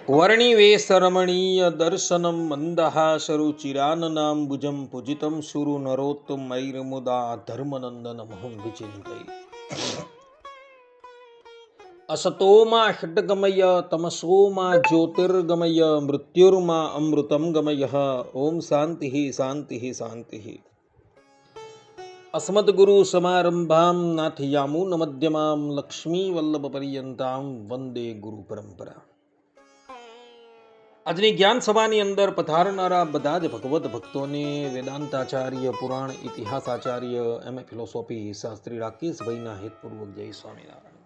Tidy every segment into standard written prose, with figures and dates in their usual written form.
વર્ણિવેશરમણીય દર્શનમ મંદહાસરુચિરાનનાંબુજં પૂજિतं સુરુ નરોત્તમૈર્મુદા ધર્મનંદનમહં વિચિંતયે. અસતોમાં ષડ્ગમય તમસોમાં જ્યોતિર્ગમય મૃત્યુર્મા અમૃતમ ગમય. ઓમ શાંતિ શાંતિ શાંતિ. અસ્મદ્ગુરુ સમારંભામ નાથયામૂન મધ્યમામ લક્ષ્મી વલ્લભ પર્યંતામ વંદે ગુરુ પરંપરા. આજની જ્ઞાન સભાની અંદર પધારનારા બધા જ ભગવત ભક્તોને વેદાંતાચાર્ય, પુરાણ ઇતિહાસાચાર્ય, એમ.એ. ફિલોસોફી શાસ્ત્રી રાકેશભાઈના હેતપૂર્વક જય સ્વામિનારાયણ.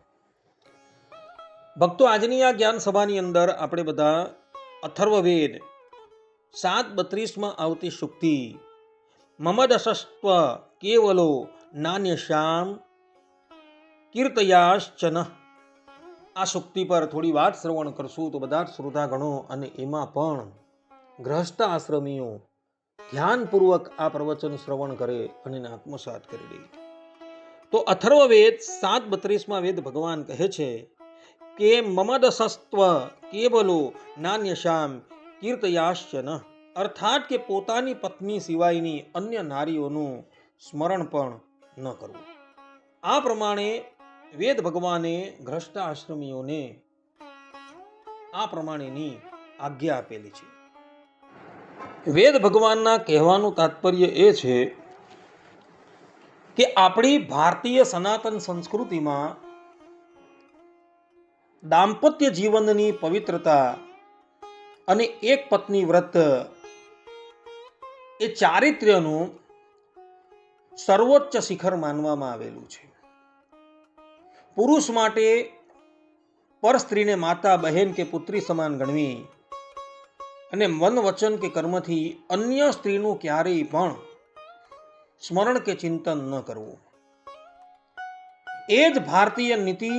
ભક્તો, આજની આ જ્ઞાન સભાની અંદર આપણે બધા અથર્વવેદ 7:32માં આવતી સુક્તિ મમદસસ્ત્વ કેવલો નાન્યશ્યામ કીર્તયાશ્ચન, આ સુક્તિ પર થોડી વાત શ્રવણ કરશું તો બધા જ શ્રોતાગણો અને એમાં પણ ગૃહસ્થ આશ્રમીઓ ધ્યાનપૂર્વક આ પ્રવચન શ્રવણ કરે અને એને આત્મસાત કરી લે. તો અથર્વવેદ 7:32માં વેદ ભગવાન કહે છે કે મમદસસ્ત્વ કેવલો નાન્યશ્યામ કીર્તયાશ્ચન, અર્થાત કે પોતાની પત્ની સિવાયની અન્ય નારીઓનું સ્મરણ પણ ન કરવું. આ પ્રમાણે વેદ ભગવાને ગ્રસ્ત આશ્રમીઓને આ પ્રમાણેની આજ્ઞા આપેલી છે. વેદ ભગવાનના કહેવાનું તાત્પર્ય એ છે કે આપણી ભારતીય સનાતન સંસ્કૃતિમાં દાંપત્ય જીવનની પવિત્રતા અને એક પત્ની વ્રત એ ચારિત્ર્યનું સર્વોચ્ચ શિખર માનવામાં આવેલું છે. પુરુષ માટે પર સ્ત્રીને માતા, બહેન કે પુત્રી સમાન ગણવી અને મન, વચન કે કર્મથી અન્ય સ્ત્રીનું ક્યારેય પણ સ્મરણ કે ચિંતન ન કરવું, એ જ ભારતીય નીતિ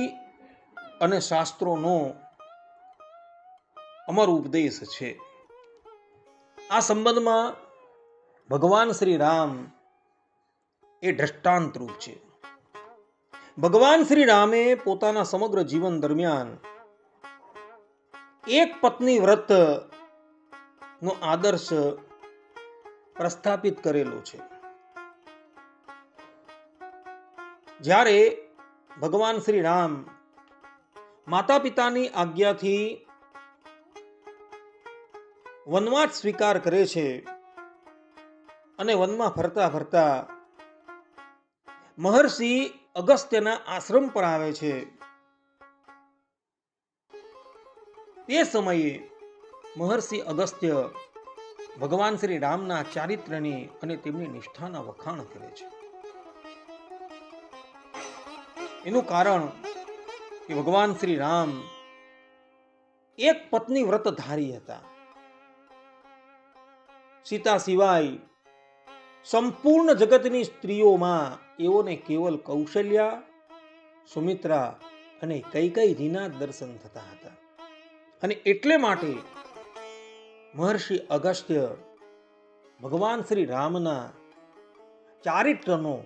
અને શાસ્ત્રોનો અમર ઉપદેશ છે. આ સંબંધમાં ભગવાન શ્રી રામ એ દ્રષ્ટાંત રૂપ છે. ભગવાન શ્રી રામે પોતાના સમગ્ર જીવન દરમિયાન એક પત્ની વ્રત નો આદર્શ પ્રસ્થાપિત કરેલો છે. જ્યારે ભગવાન શ્રી રામ માતા પિતાની આજ્ઞાથી વનવાસ સ્વીકાર કરે છે અને વનમાં ફરતા ફરતા મહર્ષિ અગસ્ત્યના આશ્રમ પર આવે છે. તે સમયે મહર્ષિ અગસ્ત્ય ભગવાન શ્રી રામના ચારિત્ર્યની અને તેમની નિષ્ઠાના વખાણ કરે છે. એનું કારણ કે ભગવાન શ્રી રામ એક પત્ની વ્રત ધારી હતા. સીતા સિવાય સંપૂર્ણ જગતની સ્ત્રીઓમાં એઓને કેવલ કૌશલ્યા, સુમિત્રા અને કૈકેયીના દર્શન થતા હતા. અને એટલે માટે મહર્ષિ અગસ્ત્ય ભગવાન શ્રી રામના ચારિત્રનો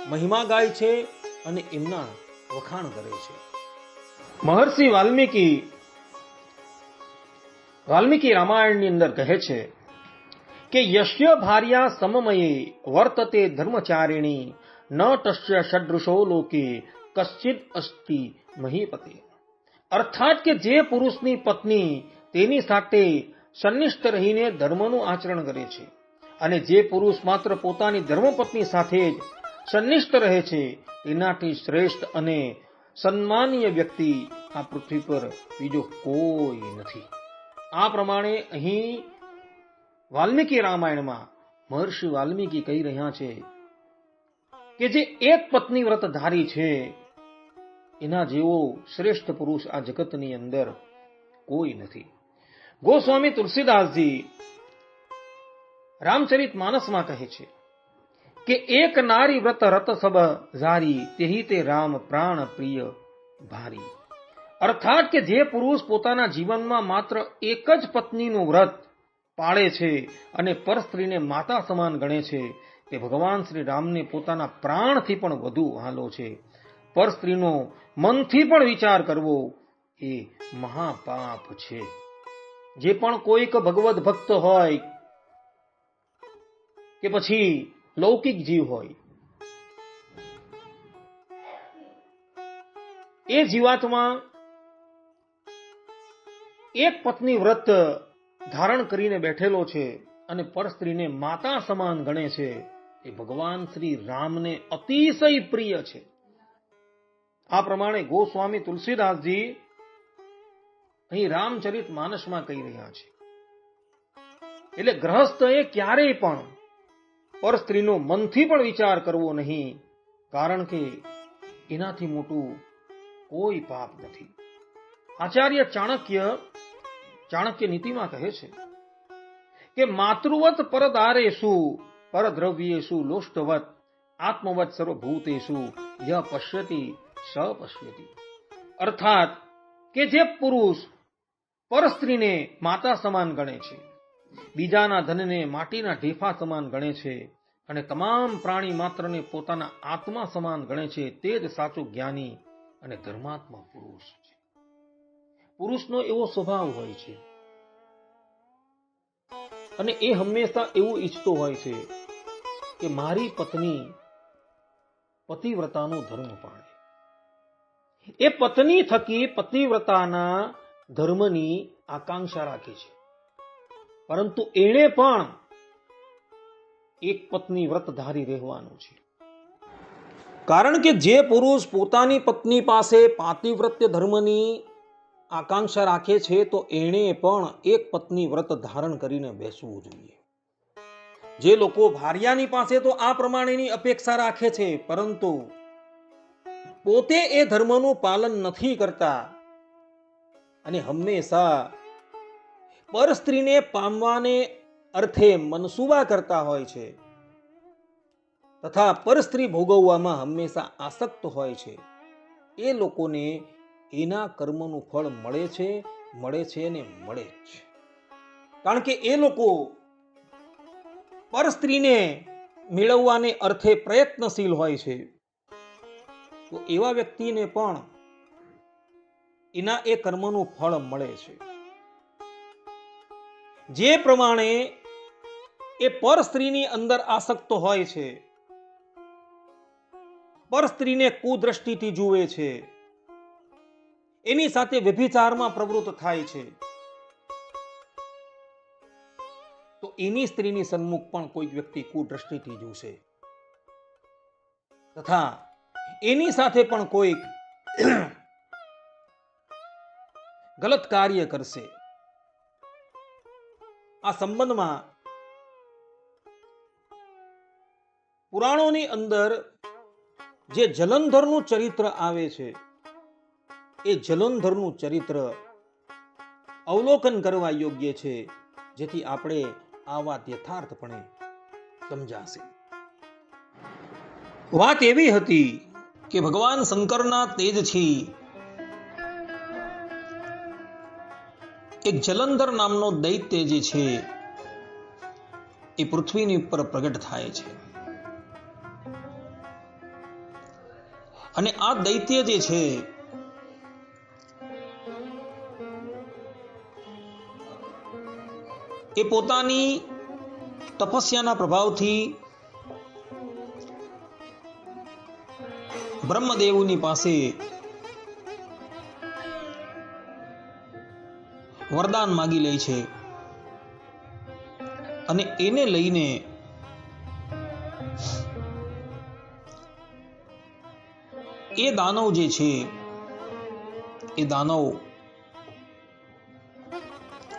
મહિમા ગાય છે અને એમના વખાણ કરે છે. મહર્ષિ વાલ્મીકી રામાયણની અંદર કહે છે કે યશ્ય ભાર્યા સમમયે વર્તતે ધર્મચારિણી ન તસ્ય સદૃશો લોકે કશ્ચિદ અસ્તિ મહીપતે. અર્થાત કે જે પુરુષની પત્ની તેની સાથે સન્નિષ્ઠ રહીને ધર્મનું આચરણ કરે છે અને જે પુરુષ માત્ર પોતાની ધર્મપત્ની સાથે જ સન્નિષ્ઠ રહે છે તેનાથી શ્રેષ્ઠ અને સન્માનીય વ્યક્તિ આ પૃથ્વી પર બીજો કોઈ નથી. આ પ્રમાણે અહીં વાલ્મીકી રામાયણમાં મહર્ષિ વાલ્મીકી કહી રહ્યા છે કે જે એક પત્ની વ્રત ધારી છે એના જેવો શ્રેષ્ઠ પુરુષ આ જગતની અંદર કોઈ નથી. ગોસ્વામી તુલસીદાસજી રામચરિત માનસમાં કહે છે કે એક નારી વ્રત રત સબ ઝારી તેહી તે રામ પ્રાણ પ્રિય ભારી. અર્થાત કે જે પુરુષ પોતાના જીવનમાં માત્ર એક જ પત્નીનું વ્રત પાળે છે અને પર સ્ત્રીને માતા સમાન ગણે છે તે ભગવાન શ્રી રામને પોતાના પ્રાણથી પણ વધુ વહાલો છે. પર સ્ત્રીનો મનથી પણ વિચાર કરવો એ મહાપાપ છે. જે પણ કોઈક ભગવદ ભક્ત હોય કે પછી લૌકિક જીવ હોય, એ જીવાત્મા એક પત્ની વ્રત ધારણ કરીને બેઠેલો છે અને પરસ્ત્રીને માતા સમાન ગણે છે, એ ભગવાન શ્રી રામને અતિશય પ્રિય છે. આ પ્રમાણે ગોસ્વામી તુલસીદાસજી અહીં રામચરિત માનસમાં કહી રહ્યા છે. એટલે ગ્રહસ્થએ ક્યારેય પણ પરસ્ત્રીનો મનથી પણ વિચાર કરવો નહીં, કારણ કે એનાથી મોટું કોઈ પાપ નથી. આચાર્ય ચાણક્ય નીતિમાં કહે છે કે માતૃવત પરદારેષુ પરદ્રવ્યેષુ લોષ્ટવત આત્મવત સર્વભૂતેષુ ય પશ્યતિ સ પશ્યતિ. અર્થાત કે જે પુરુષ પરસ્ત્રીને માતા સમાન ગણે છે, બીજાના ધનને માટીના ઢેફા સમાન ગણે છે અને તમામ પ્રાણી માત્રને પોતાના આત્મા સમાન ગણે છે, તે જ સાચો જ્ઞાની અને ધર્માત્મા પુરુષ છે. પુરુષનો એવો સ્વભાવ હોય છે અને એ હંમેશા એવું ઈચ્છતો હોય છે કે મારી પત્ની પતિવ્રતાનો ધર્મ પાળે. એ પત્ની થકી પતિવ્રતાના ધર્મની આકાંક્ષા રાખે છે, પરંતુ એણે પણ એક પત્ની વ્રત ધારી રહેવાનું છે. કારણ કે જે પુરુષ પોતાની પત્ની પાસે પાતિવ્રત્ય ધર્મની આકાંક્ષા રાખે છે, તો એણે પણ એક પત્ની વ્રત ધારણ કરીને બેસવું જોઈએ. જે લોકો ભાર્યાની પાસે તો આ પ્રમાણેની અપેક્ષા રાખે છે, પરંતુ પોતે એ ધર્મનું પાલન નથી કરતા અને હંમેશા પરસ્ત્રીને પામવાને અર્થે મનસુબા કરતા હોય છે તથા પરસ્ત્રી ભોગવવામાં હંમેશા આસક્ત હોય છે, એ લોકોને એના કર્મનું ફળ મળે છે અને મળે જ. કારણ કે એ લોકો પરસ્ત્રીને મેળવવાને અર્થે પ્રયત્નશીલ હોય છે. તો એવા વ્યક્તિને પણ એના એ કર્મનું ફળ મળે છે. જે પ્રમાણે એ પરસ્ત્રીની અંદર આસક્ત હોય છે, પરસ્ત્રીને કુદ્રષ્ટિથી જુએ છે, એની સાથે વ્યભિચારમાં પ્રવૃત્ત થાય છે, તો એની સ્ત્રીની સન્મુખ પણ કોઈક વ્યક્તિ કુદ્રષ્ટિથી જોશે તથા એની સાથે પણ કોઈક ગલત કાર્ય કરશે. આ સંબંધમાં પુરાણોની અંદર જે જલંધરનું ચરિત્ર આવે છે, એ જલંધરનું ચરિત્ર અવલોકન કરવા યોગ્ય છે, જેથી આપણે આ વાત યથાર્થપણે સમજાશે. વાત એવી હતી કે ભગવાન શંકરના તેજથી એક જલંધર નામનો દૈત્ય જે છે એ પૃથ્વીની ઉપર પ્રગટ થાય છે. અને આ દૈત્ય જે છે એ પોતાની તપસ્યાના પ્રભાવથી બ્રહ્મદેવની પાસે વરદાન માગી લે છે અને એને લઈને એ દાનવ જે છે એ દાનવ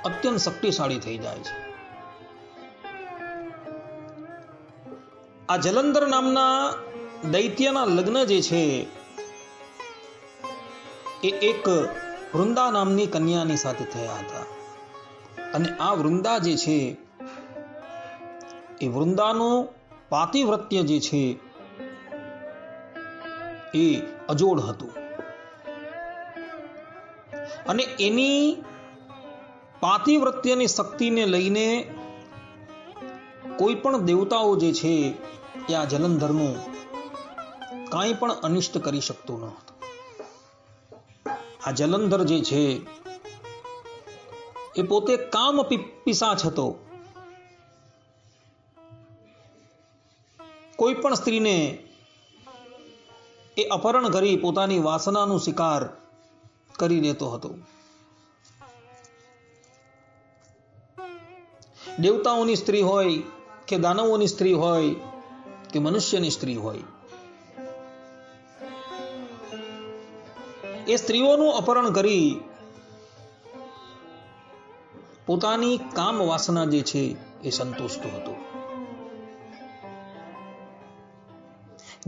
અત્યંત શક્તિશાળી થઈ જાય છે. આ જલંધર નામના દૈત્યના લગ્ન જે છે એ એક વૃંદા નામની કન્યાની સાથે થયા હતા. અને આ વૃંદા જે છે એ વૃંદાનું પાતિવ્રત્ય જે છે એ અજોડ હતું. અને એની પાતિવ્રત્યની શક્તિને લઈને કોઈ પણ દેવતાઓ જે છે એ આ જલંધરનું કાંઈ પણ અનિષ્ટ કરી શકતું ન હતું. આ જલંધર જે છે એ પોતે કામ પિશાચ હતો. કોઈ પણ સ્ત્રીને એ અપહરણ કરી પોતાની વાસનાનું શિકાર કરી લેતો હતો. દેવતાઓની સ્ત્રી હોય કે દાનવોની સ્ત્રી હોય કે મનુષ્યની સ્ત્રી હોય, એ સ્ત્રીઓનું અપહરણ કરી પોતાની કામ વાસના જે છે એ સંતોષતો હતો.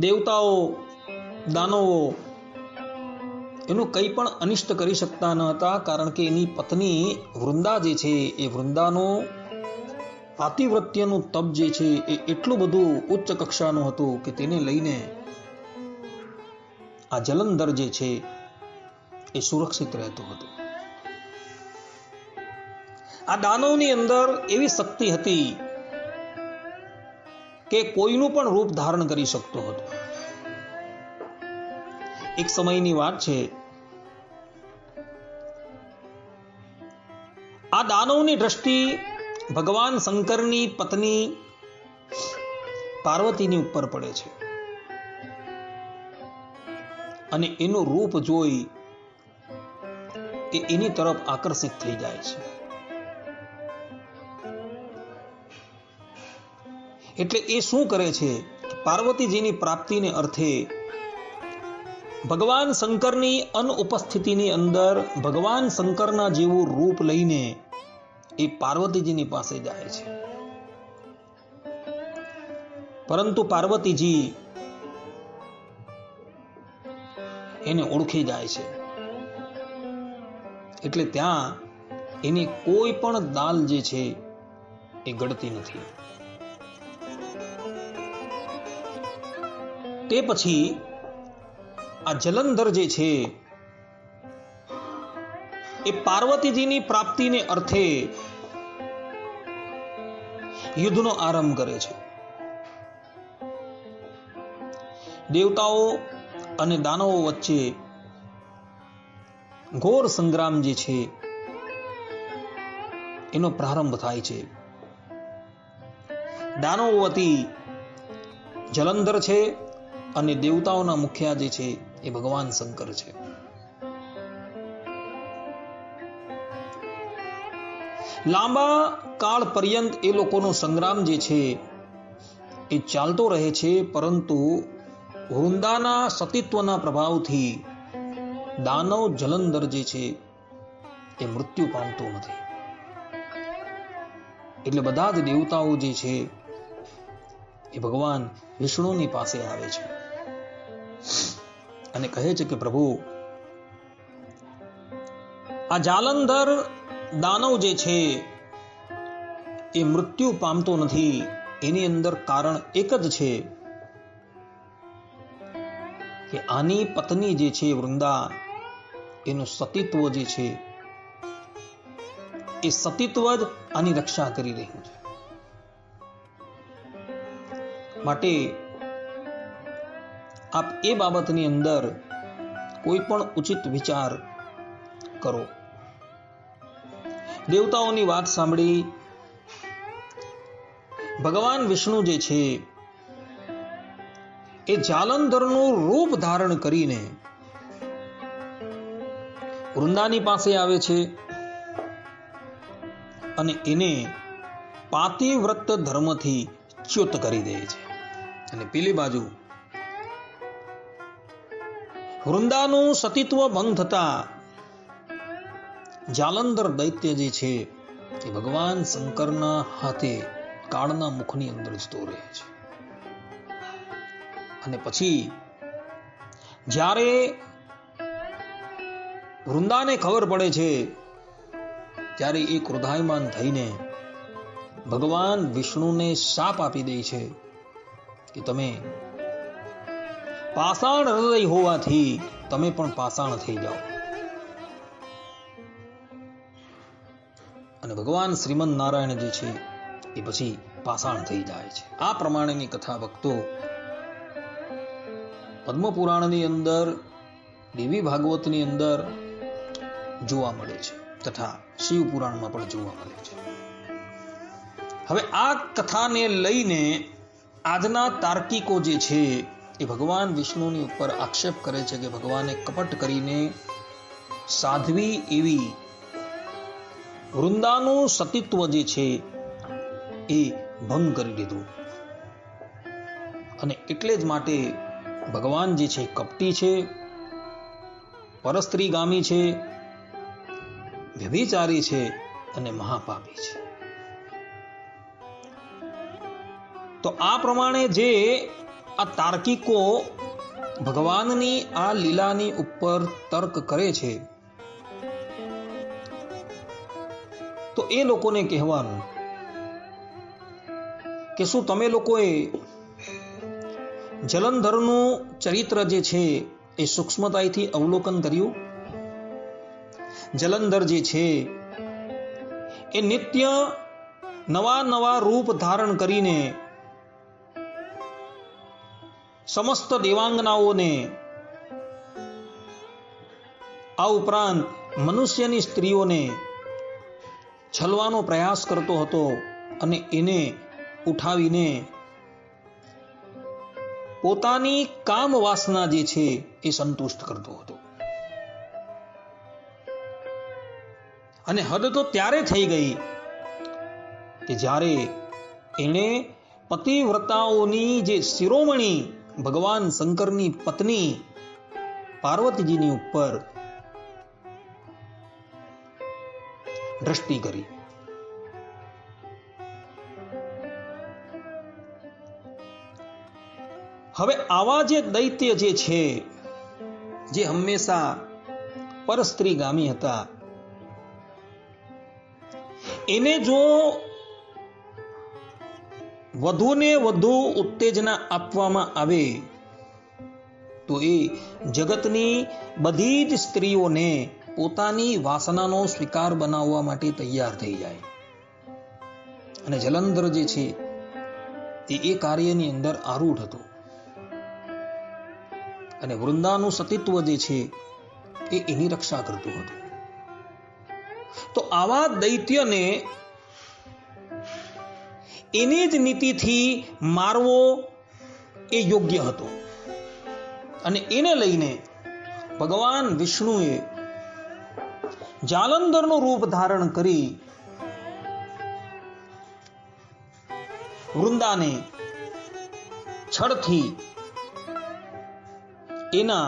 દેવતાઓ દાનવો એનું કંઈ પણ અનિષ્ટ કરી શકતા ન હતા, કારણ કે એની પત્ની વૃંદા જે છે એ વૃંદાનો પાતિવ્રત્યનું તપ જે છે એ એટલું બધું ઉચ્ચ કક્ષાનું હતું કે તેને લઈને આ જલંધર જે છે એ સુરક્ષિત રહેતો હતો. આ દાનવની અંદર એવી શક્તિ હતી કે કોઈનું પણ રૂપ ધારણ કરી શકતો હતો. એક સમયની વાત છે, આ દાનવની દ્રષ્ટિ ભગવાન શંકરની પત્ની પાર્વતીની ઉપર પડે છે અને એનું રૂપ જોઈ એ એની તરફ આકર્ષિત થઈ જાય છે. એટલે એ શું કરે છે, પાર્વતીજીની પ્રાપ્તિને અર્થે ભગવાન શંકરની અનુપસ્થિતિની અંદર ભગવાન શંકરના જેવું રૂપ લઈને એ પાર્વતીજીની પાસે જાય છે. પરંતુ પાર્વતીજી એને ઓળખી જાય છે. એટલે ત્યાં એની કોઈ પણ દાલ જે છે એ ગળતી નથી. તે પછી આ જલંધર જે છે એ પાર્વતીજીની પ્રાપ્તિને અર્થે યુદ્ધનો આરંભ કરે છે. દેવતાઓ અને દાનવો વચ્ચે ઘોર સંગ્રામ જે છે એનો પ્રારંભ થાય છે. દાનવો વતી જલંધર છે અને દેવતાઓના મુખ્ય જે છે એ ભગવાન શંકર છે. લાંબા કાળ પર્યંત એ લોકોનો સંગ્રામ જે છે એ ચાલતો રહે છે, પરંતુ વૃંદાના સતીત્વના પ્રભાવથી દાનવ જલંધર જે છે એ મૃત્યુ પામતો નથી. એટલે બધા જ દેવતાઓ જે છે એ ભગવાન વિષ્ણુની પાસે આવે છે અને કહે છે કે પ્રભુ, આ જાલંધર દાનવ જે છે એ મૃત્યુ પામતો નથી. એની અંદર કારણ એક જ છે કે આની પત્ની જે છે વૃંદા, એનું સતીત્વ જે છે એ સતીત્વ જ આની રક્ષા કરી રહ્યું છે. માટે આપ એ બાબતની અંદર કોઈ પણ ઉચિત વિચાર કરો. દેવતાઓની વાત સાંભળી ભગવાન વિષ્ણુ જે છે એ જાલંધરનું રૂપ ધારણ કરીને વૃંદાની પાસે આવે છે અને એને પાતિવ્રત ધર્મથી ચ્યુત કરી દે છે. અને પેલી બાજુ વૃંદાનું સતીત્વ ભંગ થતા જાલંધર દૈત્ય જે છે એ ભગવાન શંકરના હાથે કાળના મુખની અંદર જતો રહે છે. અને પછી જ્યારે વૃંદાને ખબર પડે છે ત્યારે એ ક્રોધાયમાન થઈને ભગવાન વિષ્ણુને શાપ આપી દે છે કે તમે પાષાણ હૃદય હોવાથી તમે પણ પાષાણ થઈ જાઓ. અને ભગવાન શ્રીમદ નારાયણ જે છે એ પછી પાષાણ થઈ જાય છે. આ પ્રમાણેની કથા ભક્તો પદ્મ પુરાણની અંદર, દેવી ભાગવતની અંદર જોવા મળે છે તથા શિવ પુરાણમાં પણ જોવા મળે છે. હવે આ કથાને લઈને આજના તાર્કિકો જે છે એ ભગવાન વિષ્ણુની ઉપર આક્ષેપ કરે છે કે ભગવાને કપટ કરીને સાધ્વી એવી વૃંદાનું સતીત્વ જે છે એ ભંગ કરી દીધું અને એટલે જ માટે ભગવાન જે છે કપટી છે, પરસ્ત્રીગામી છે, વ્યભિચારી છે અને મહાપાપી છે. તો આ પ્રમાણે જે આ તાર્કિકો ભગવાનની આ લીલાની ઉપર તર્ક કરે છે તો એ લોકોને કહેવાનું કે શું તમે લોકોએ જલંધરનું ચરિત્ર જે છે એ સૂક્ષ્મતાથી અવલોકન કર્યું? જલંધર જે છે એ નિત્ય નવા નવા રૂપ ધારણ કરીને સમસ્ત દેવાંગનાઓને આ ઉપરાંત મનુષ્યની સ્ત્રીઓને છલવાનો પ્રયાસ કરતો હતો અને એને ઉઠાવીને પોતાની કામ વાસના જે છે એ સંતુષ્ટ કરતો હતો. અને હદ તો ત્યારે થઈ ગઈ કે જ્યારે એણે પતિવ્રતાઓની જે શિરોમણી ભગવાન શંકરની પત્ની પાર્વતીજીની ઉપર દ્રષ્ટિ કરી. હવે આવા જે દૈત્ય જે છે જે હંમેશા પરસ્ત્રીગામી હતા એને જો વધુને વધુ ઉત્તેજના આપવામાં આવે તો એ જગતની બધી જ સ્ત્રીઓને પોતાની વાસનાનો સ્વીકાર બનાવવા માટે તૈયાર થઈ જાય. અને જલંધર જે છે એ કાર્યની અંદર આરૂઢ હતો અને વૃંદાનું સતીત્વ જે છે એ એની રક્ષા કરતું હતું. તો આવા દૈત્યને એની જ નીતિથી મારવો એ યોગ્ય હતો અને એને લઈને ભગવાન વિષ્ણુએ જાલંધરનું રૂપ ધારણ કરી વૃંદાને છળથી એના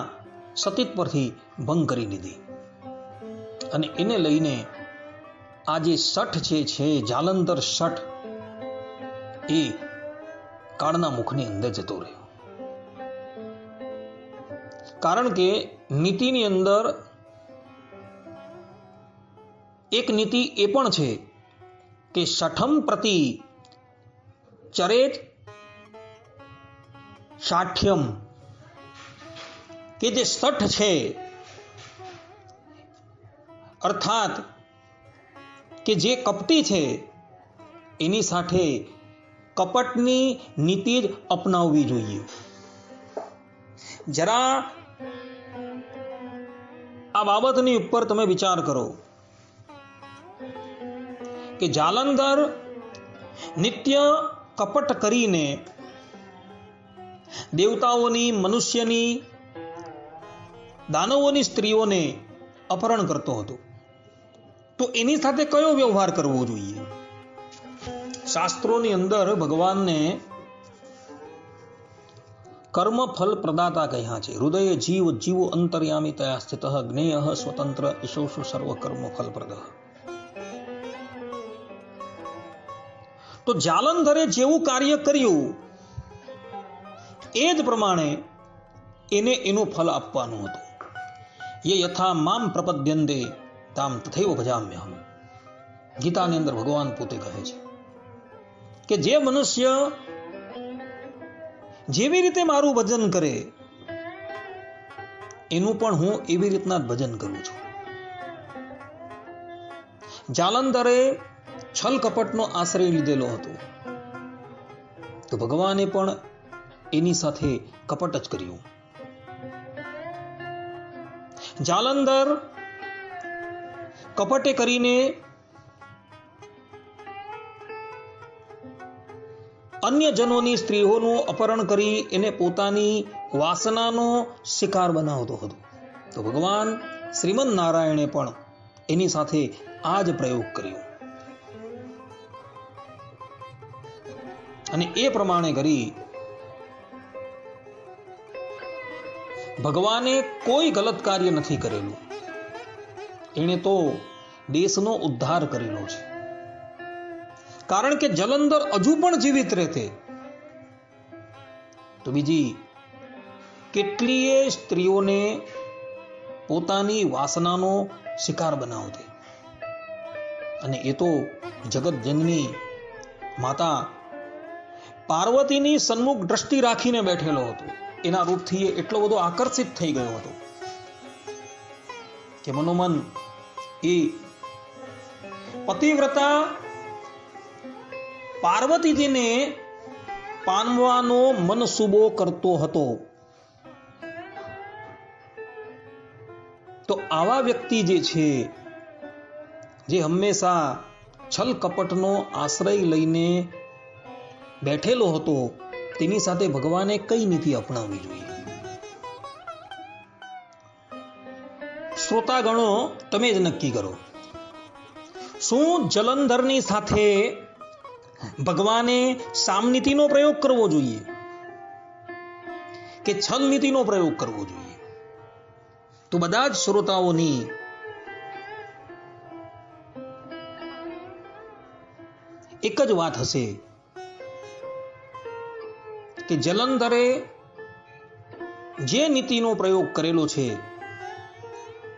સતીત્વ પરથી ભંગ કરી દીધી અને એને લઈને આ જે શઠ છે જાલંધર શઠ એ કાળના મુખની અંદર જતો રહ્યો. કારણ કે નીતિની અંદર એક નીતિ એ પણ છે કે શઠમ પ્રતિ ચરેત શાઠ્યમ, કે જે શઠ છે અર્થાત કે જે કપટી છે એની સાથે કપટની નીતિ જ અપનાવવી જોઈએ. જરા આ બાબતની ઉપર તમે વિચાર કરો કે જાલંધર નિત્ય કપટ કરીને દેવતાઓની, મનુષ્યની, દાનવોની સ્ત્રીઓને અપહરણ કરતો હતો તો એની સાથે કયો વ્યવહાર કરવો જોઈએ? શાસ્ત્રોની અંદર ભગવાનને કર્મ ફલ પ્રદાતા કહ્યા છે. હૃદય જીવ જીવો અંતર્યામી તયા સ્થિત જ્ઞેય સ્વતંત્ર ઈશોષુ સર્વ કર્મ ફલપ્રદ. તો જાલંધરે જેવું કાર્ય કર્યું એ જ પ્રમાણે એને એનું ફલ આપવાનું હતું. યે યથા મામ પ્રપદ્યન્તે તામ તથૈવ ભજામ્યહમ. ગીતાની અંદર ભગવાન પોતે કહે છે કે જે મનુષ્ય જેવી રીતે મારું ભજન કરે એનું પણ હું એવી રીતના જ ભજન કરું છું. જાલંધરે છલ કપટનો આશ્રય લીધેલો હતો તો ભગવાને પણ એની સાથે કપટ જ કર્યું. જાલંધર કપટે કરીને અન્ય જનોની સ્ત્રીઓનું અપહરણ કરી એને પોતાની વાસનાનો શિકાર બનાવતો હતો. તો ભગવાન શ્રીમદ નારાયણે પણ એની સાથે આ જ પ્રયોગ કર્યો અને એ પ્રમાણે કરી ભગવાને કોઈ ગલત કાર્ય નથી કરેલું. એણે તો દેશનો ઉદ્ધાર કરેલો છે. કારણ કે જલંધર હજુ પણ જીવિત રહેતે તો બીજી કેટલીય સ્ત્રીઓને પોતાની વાસનાનો શિકાર બનાવતે અને એ તો જગત જનની માતા પાર્વતીની સન્મુખ દ્રષ્ટિ રાખીને બેઠેલો હતો. એના રૂપથી એટલો બધો આકર્ષિત થઈ ગયો હતો કે મનોમન એ પતિવ્રતા પાર્વતીજીને પામવાનો મનસુબો કરતો હતો. તો આવા વ્યક્તિ જે છે, જે હંમેશા છલ કપટનો આશ્રય લઈને બેઠેલો હતો, તેની સાથે ભગવાને કઈ નીતિ અપનાવવી જોઈએ? શ્રોતાગણો, તમે જ નક્કી કરો. શું જલંધરની સાથે ભગવાને સામનીતિનો પ્રયોગ કરવો જોઈએ કે છલ નીતિનો પ્રયોગ કરવો જોઈએ? તો બધા જ શ્રોતાઓની એક જ વાત હશે કે જલંધરે જે નીતિનો પ્રયોગ કરેલો છે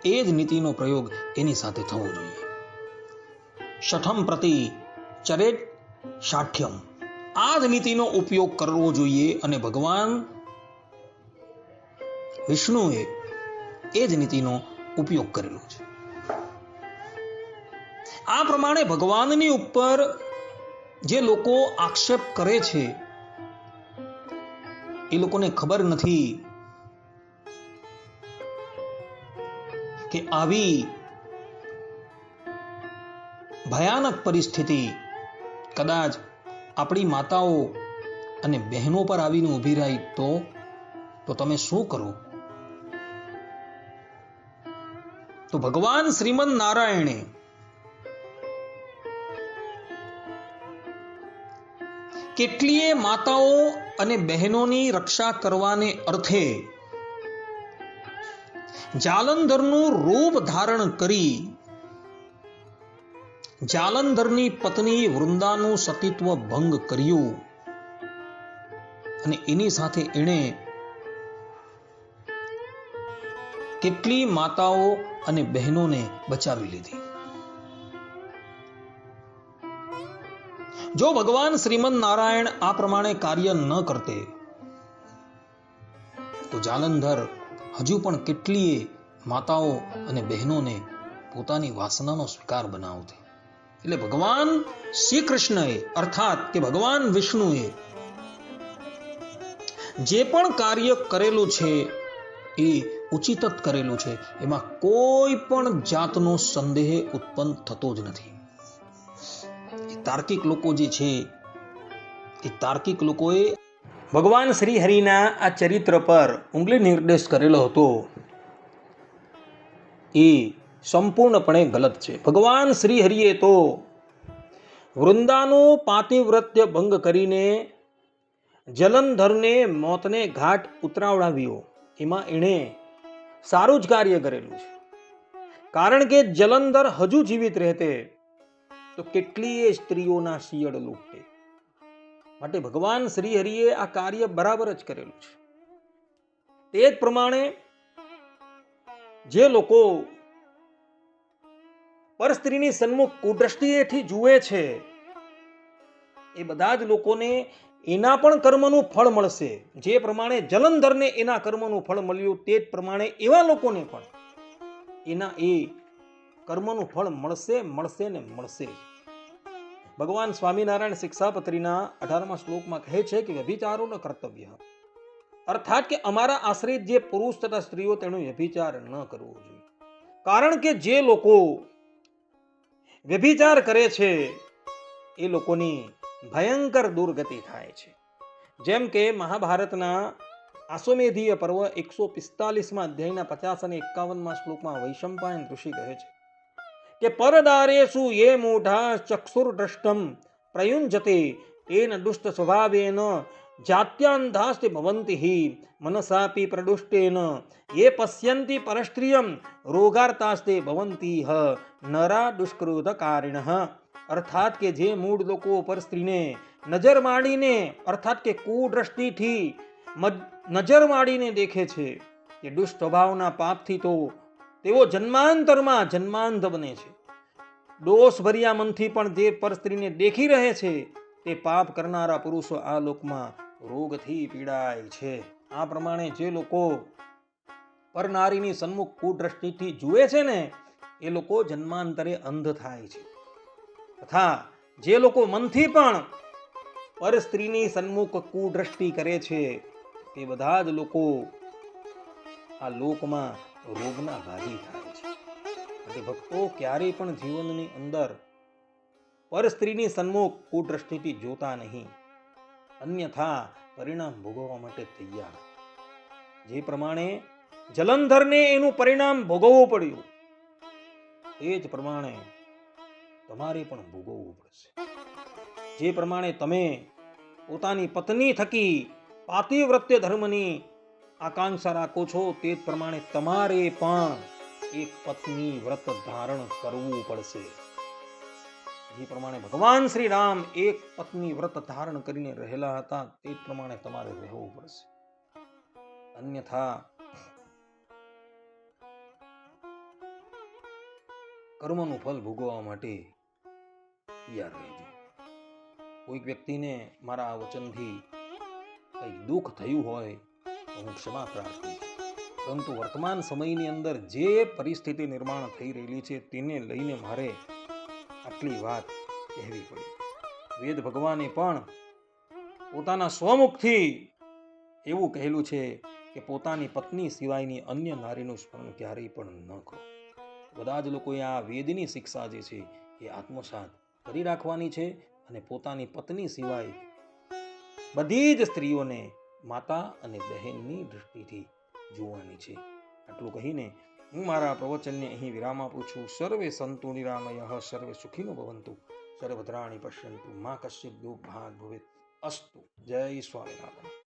એ જ નીતિનો પ્રયોગ એની સાથે થવો જોઈએ. શઠમ પ્રતિ ચરેટ શાઠ્યમ, આ જ નીતિનો ઉપયોગ કરવો જોઈએ અને ભગવાન વિષ્ણુએ એ જ નીતિનો ઉપયોગ કરેલો છે. આ પ્રમાણે ભગવાનની ઉપર જે લોકો આક્ષેપ કરે છે એ લોકોને ખબર નથી કે આવી ભયાનક પરિસ્થિતિ કદાચ આપણી માતાઓ અને બહેનો પર આવીને ઊભી રહી તો તમે શું કરો? તો ભગવાન શ્રીમદ નારાયણે કેટલીય માતાઓ અને બહેનોની રક્ષા કરવાને અર્થે જાલંધરનું રૂપ ધારણ કરી જાલંધરની પત્ની વૃંદાનું સતીત્વ ભંગ કર્યું અને એની સાથે એણે કેટલી માતાઓ અને બહેનોને બચાવી લીધી. જો ભગવાન શ્રીમદ નારાયણ આ પ્રમાણે કાર્ય ન કરતે તો જાલંધર હજુ પણ કેટલીય માતાઓ અને બહેનોને પોતાની વાસનાનો સ્વીકાર બનાવતે. એટલે ભગવાન શ્રી કૃષ્ણએ અર્થાત કે ભગવાન વિષ્ણુએ જે પણ કાર્ય કરેલું છે એ ઉચિત જ કરેલું છે. એમાં કોઈ પણ જાતનો સંદેહ ઉત્પન્ન થતો જ નથી. તાર્કિક લોકો જે છે એ તાર્કિક લોકોએ ભગવાન શ્રી હરિના આ ચરિત્ર પર ઉંગલી નિર્દેશ કરેલો હતો એ સંપૂર્ણપણે ગલત છે. ભગવાન શ્રી હરિએ તો વૃંદાનું પાતિવ્રત્ય ભંગ કરીને જલંધરને મોતને ઘાટ ઉતરાવડાવ્યો. એમાં એણે સારું જ કાર્ય કરેલું છે. કારણ કે જલંધર હજુ જીવિત રહેતે તો કેટલીય સ્ત્રીઓના શિયળ લૂંટે. માટે ભગવાન શ્રી હરિએ આ કાર્ય બરાબર જ કરેલું છે. તે જ પ્રમાણે જે લોકો પરસ્ત્રીની સન્મુખ કુદ્રષ્ટિએથી જુએ છે એ બધા જ લોકોને એના પણ કર્મનું ફળ મળશે. જે પ્રમાણે જલંધરને એના કર્મનું ફળ મળ્યું તે જ પ્રમાણે એવા લોકોને પણ એના એ કર્મનું ફળ મળશે ને મળશે. ભગવાન સ્વામિનારાયણ શિક્ષાપત્રીના 18મા શ્લોકમાં કહે છે કે વ્યભિચારો ન કર્તવ્ય, અર્થાત કે અમારા આશ્રિત જે પુરુષ તથા સ્ત્રીઓ તેનો વ્યભિચાર ન કરવો જોઈએ. કારણ કે જે લોકો વ્યભિચાર કરે છે એ લોકોની ભયંકર દુર્ગતિ થાય છે. જેમ કે મહાભારતના આશ્વમેધીય પર્વ 145માં અધ્યાયના 50 અને 51માં શ્લોકમાં વૈશંપાયન ઋષિ કહે છે કે પરદારેષુ યે મૂઢા ચક્ષુર્દ્રષ્ટમ પ્રયુંજતે તેન દુષ્ટ સ્વભાવેન જાત્યાંધાસ્તે ભવંતિ હિ મનસાપી પ્રદુષ્ટેન યે પશ્યંતિ પરસ્ત્રિયમ રોગાર્તાસ્તે ભવંતિ હ નરા દુષ્કૃતકારિણઃ. અર્થાત કે જે મૂળ લોકો પર સ્ત્રીને નજર માંડીને અર્થાત કે કુદ્રષ્ટિથી નજર માંડીને દેખે છે કે દુષ્ટ સ્વભાવના પાપથી તો તેઓ જન્માંતરમાં જન્માંધ બને છે. દોષ ભર્યા મનથી પણ જે પર સ્ત્રીને દેખી રહે છે તે પાપ કરનારા પુરુષો આ લોકમાં રોગથી પીડાય છે. આ પ્રમાણે જે લોકો પર નારીની સન્મુખ કુદ્રષ્ટિથી જુએ છે ને એ લોકો જન્માંતરે અંધ થાય છે. તથા જે લોકો મનથી પણ પર સ્ત્રીની સન્મુખ કુદ્રષ્ટિ કરે છે તે બધા જ લોકો આ લોકમાં રોગના ભાગી થાય છે. એટલે ભક્તો ક્યારેય પણ જીવનની અંદર પર સ્ત્રીની સન્મુખ કુદ્રષ્ટિથી જોતા નહીં, અન્યથા પરિણામ ભોગવવા માટે તૈયાર. જે પ્રમાણે જલંધરને એનું પરિણામ ભોગવવું પડ્યું એ જ પ્રમાણે તમારે પણ ભોગવવું પડશે. જે પ્રમાણે તમે પોતાની પત્ની થકી પાતિવ્રત્ય ધર્મની આકાંક્ષા રાખો છો તે જ પ્રમાણે તમારે પણ એક પત્ની વ્રત ધારણ કરવું પડશે. જે પ્રમાણે ભગવાન શ્રી રામ એક પત્ની વ્રત ધારણ કરીને રહેલા હતા તે જ પ્રમાણે તમારે રહેવું પડશે. અન્યથા કર્મનું ફલ ભોગવવા માટે તૈયાર રહેજો. કોઈક વ્યક્તિને મારા આ વચનથી કંઈક દુઃખ થયું હોય તો હું ક્ષમા પ્રાર્થું છું. પરંતુ વર્તમાન સમયની અંદર જે પરિસ્થિતિ નિર્માણ થઈ રહેલી છે તેને લઈને મારે આટલી વાત કહેવી પડી. વેદ ભગવાને પણ પોતાના સ્વમુખથી એવું કહેલું છે કે પોતાની પત્ની સિવાયની અન્ય નારીનું સ્મરણ ક્યારેય પણ ન કરો. બધા જ લોકોએ આ વેદની શિક્ષા જે છે એ આત્મસાત કરી રાખવાની છે અને પોતાની પત્ની સિવાય બધી જ સ્ત્રીઓને માતા અને બહેનની દૃષ્ટિથી જોવાની છે. આટલું કહીને હું મારા પ્રવચનને અહીં વિરામ આપું છું. સર્વે સંતુ નિરામયઃ સર્વે સુખીનો ભવંતુ સર્વભદ્રાણિ પશ્યન્તુ મા કશ્ચિદ દુઃખ ભાગ ભવેત અસ્તુ. જય સ્વામિનારાયણ.